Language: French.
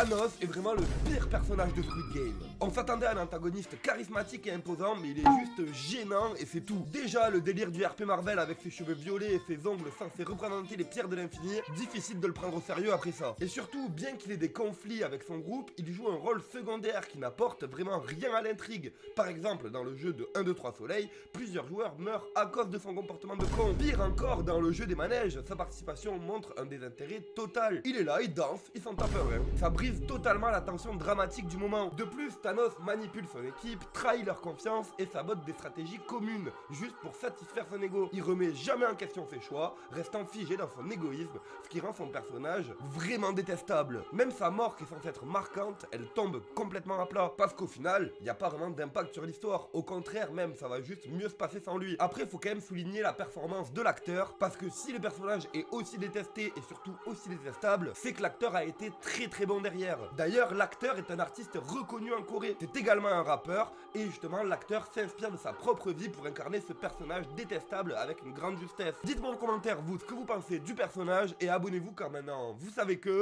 Thanos est vraiment le pire personnage de Squid Game. On s'attendait à un antagoniste charismatique et imposant, mais il est juste gênant et c'est tout. Déjà, le délire du RP Marvel avec ses cheveux violets et ses ongles censés représenter les pierres de l'infini, difficile de le prendre au sérieux après ça. Et surtout, bien qu'il ait des conflits avec son groupe, il joue un rôle secondaire qui n'apporte vraiment rien à l'intrigue. Par exemple, dans le jeu de 1, 2, 3 Soleil, plusieurs joueurs meurent à cause de son comportement de con. Pire encore, dans le jeu des manèges, sa participation montre un désintérêt total. Il est là, il danse, il s'en tape un rein. Ça brise totalement la tension dramatique du moment. De plus, Thanos manipule son équipe, trahit leur confiance et sabote des stratégies communes, juste pour satisfaire son ego. Il remet jamais en question ses choix, restant figé dans son égoïsme, ce qui rend son personnage vraiment détestable. Même sa mort qui est censée être marquante, elle tombe complètement à plat. Parce qu'au final, il n'y a pas vraiment d'impact sur l'histoire. Au contraire même, ça va juste mieux se passer sans lui. Après, faut quand même souligner la performance de l'acteur, parce que si le personnage est aussi détesté et surtout aussi détestable, c'est que l'acteur a été très bon derrière. D'ailleurs, l'acteur est un artiste reconnu en Corée. C'est également un rappeur, et justement, l'acteur s'inspire de sa propre vie pour incarner ce personnage détestable avec une grande justesse. Dites-moi en commentaire, vous, ce que vous pensez du personnage, et abonnez-vous car maintenant, vous savez que...